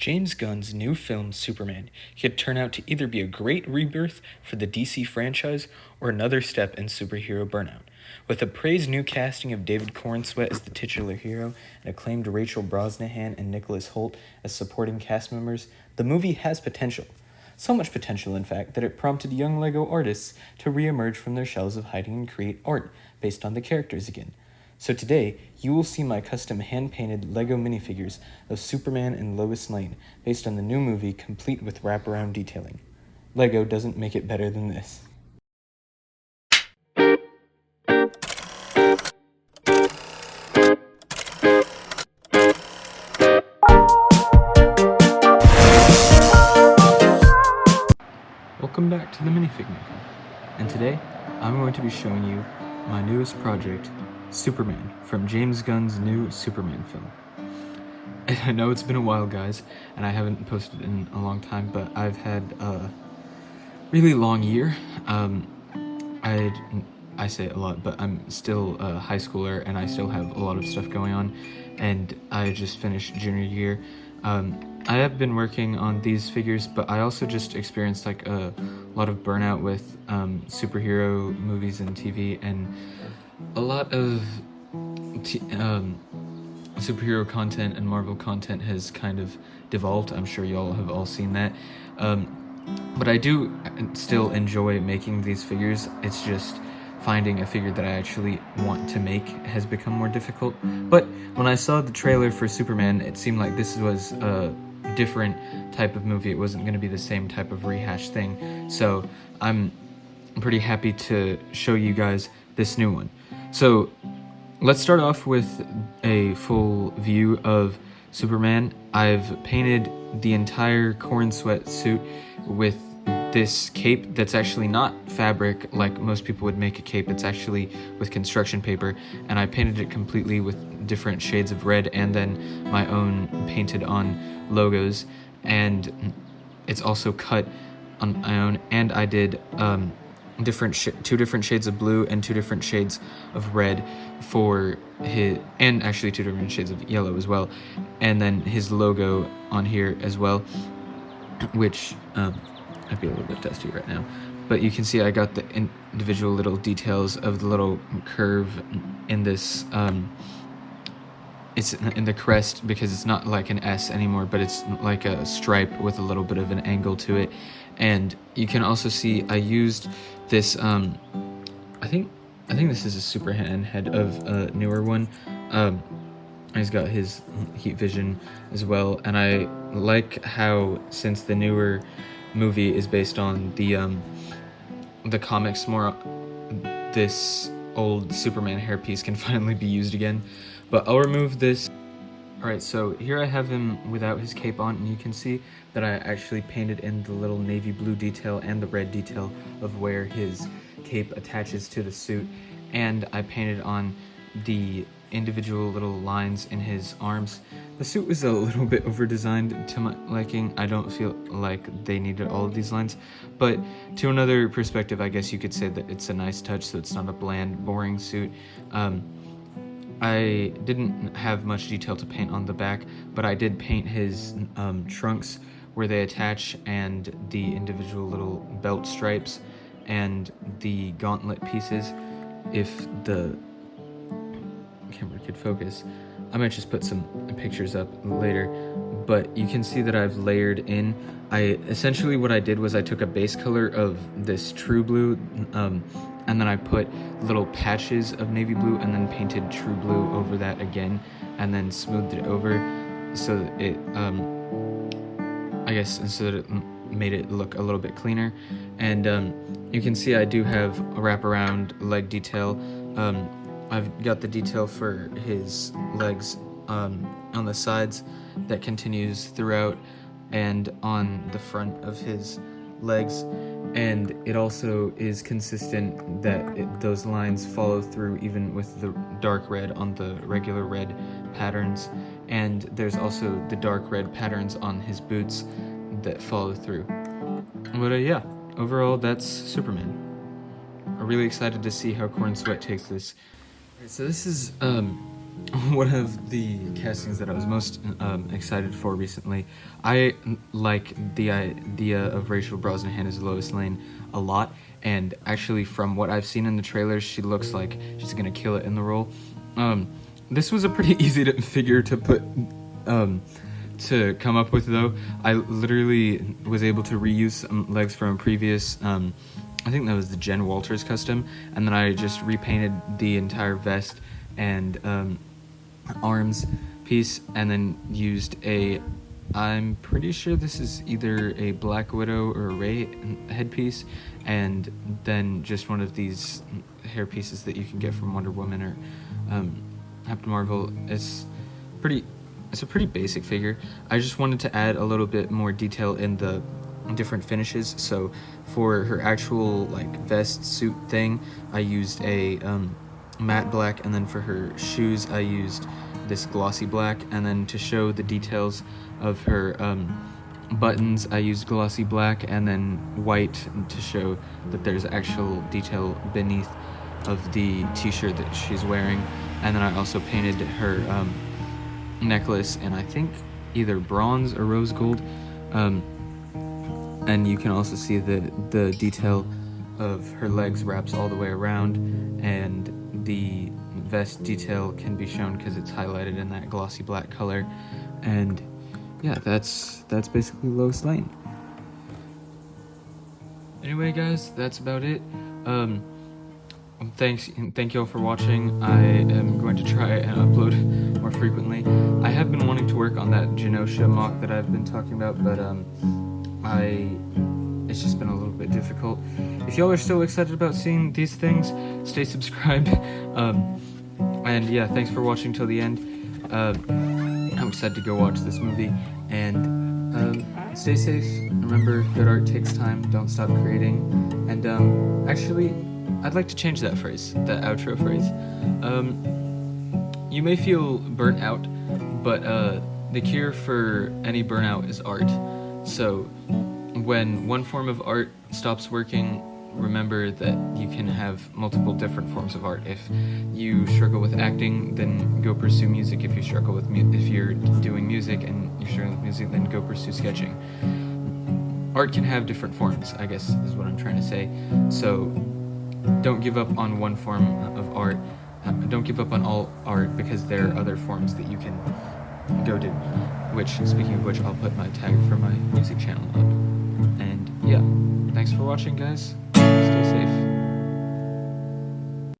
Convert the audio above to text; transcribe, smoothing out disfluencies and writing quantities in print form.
James Gunn's new film, Superman, could turn out to either be a great rebirth for the DC franchise or another step in superhero burnout. With a praised new casting of David Corenswet as the titular hero and acclaimed Rachel Brosnahan and Nicholas Hoult as supporting cast members, the movie has potential. So much potential, in fact, that it prompted young LEGO artists to re-emerge from their shells of hiding and create art based on the characters again. So today, you will see my custom hand-painted LEGO minifigures of Superman and Lois Lane based on the new movie complete with wraparound detailing. LEGO doesn't make it better than this. Welcome back to the Minifig Maker, and today I'm going to be showing you my newest project, Superman, from James Gunn's new Superman film. I know it's been a while, guys, and I haven't posted in a long time, but I've had a really long year. I say it a lot, but I'm still a high schooler, and I still have a lot of stuff going on, and I just finished junior year. I have been working on these figures, but I also just experienced like a lot of burnout with superhero movies and TV, and a lot of superhero content and Marvel content has kind of devolved. I'm sure y'all have all seen that. But I do still enjoy making these figures. It's just finding a figure that I actually want to make has become more difficult. But when I saw the trailer for Superman, it seemed like this was a different type of movie. It wasn't going to be the same type of rehash thing. So I'm pretty happy to show you guys this new one. So let's start off with a full view of Superman. I've painted the entire Corenswet suit with this cape that's actually not fabric like most people would make a cape. It's actually with construction paper, and I painted it completely with different shades of red and then my own painted on logos, and it's also cut on my own, and I did two different shades of blue and two different shades of red for his, and actually two different shades of yellow as well, and then his logo on here as well, which I'd be a little bit dusty right now, but you can see I got the individual little details of the little curve in this, it's in the crest because it's not like an S anymore, but it's like a stripe with a little bit of an angle to it. And you can also see I used this, I think this is a Superman head of a newer one. He's got his heat vision as well, and I like how, since the newer movie is based on the comics more, this old Superman hairpiece can finally be used again. But I'll remove this. Alright, so here I have him without his cape on, and you can see that I actually painted in the little navy blue detail and the red detail of where his cape attaches to the suit, and I painted on the individual little lines in his arms. The suit was a little bit over-designed to my liking. I don't feel like they needed all of these lines, but to another perspective, I guess you could say that it's a nice touch, so it's not a bland, boring suit. I didn't have much detail to paint on the back, but I did paint his trunks where they attach, and the individual little belt stripes and the gauntlet pieces. If the camera could focus, I might just put some pictures up later, but you can see that I've layered in. Essentially what I did was I took a base color of this true blue, and then I put little patches of navy blue and then painted true blue over that again, and then smoothed it over so that it, so that it made it look a little bit cleaner. And you can see I do have a wraparound leg detail. I've got the detail for his legs on the sides that continues throughout, and on the front of his legs, and it also is consistent that those lines follow through even with the dark red on the regular red patterns, and there's also the dark red patterns on his boots that follow through. But yeah, overall that's Superman. I'm really excited to see how Corenswet takes this. So this is one of the castings that I was most excited for recently. I like the idea of Rachel Brosnahan as Lois Lane a lot, and actually from what I've seen in the trailers, she looks like she's gonna kill it in the role. This was a pretty easy figure to put to come up with, though. I literally was able to reuse some legs from a previous I think that was the Jen Walters custom, and then I just repainted the entire vest and arms piece, and then used I'm pretty sure this is either a Black Widow or a Rey headpiece, and then just one of these hair pieces that you can get from Wonder Woman or Captain Marvel. It's a pretty basic figure. I just wanted to add a little bit more detail in the different finishes. So for her actual like vest suit thing, I used a matte black, and then for her shoes I used this glossy black, and then to show the details of her buttons I used glossy black, and then white to show that there's actual detail beneath of the t-shirt that she's wearing. And then I also painted her necklace in, I think, either bronze or rose gold, and you can also see the detail of her legs wraps all the way around, and the vest detail can be shown because it's highlighted in that glossy black color. And yeah, that's basically Lois Lane. Anyway, guys, that's about it. Thank you all for watching. I am going to try and upload more frequently. I have been wanting to work on that Genosha mock that I've been talking about, but it's just been a little bit difficult. If y'all are still excited about seeing these things, stay subscribed. And yeah, thanks for watching till the end. I'm excited to go watch this movie, and stay safe. Remember, good art takes time. Don't stop creating. And actually, I'd like to change that phrase, that outro phrase. You may feel burnt out, but the cure for any burnout is art. So when one form of art stops working, remember that you can have multiple different forms of art. If you struggle with acting, then go pursue music. If you struggle with if you're doing music and you're struggling with music, then go pursue sketching. Art can have different forms, I guess is what I'm trying to say. So don't give up on one form of art. Don't give up on all art, because there are other forms that you can go do. Which, speaking of which, I'll put my tag for my music channel up. And yeah, thanks for watching, guys.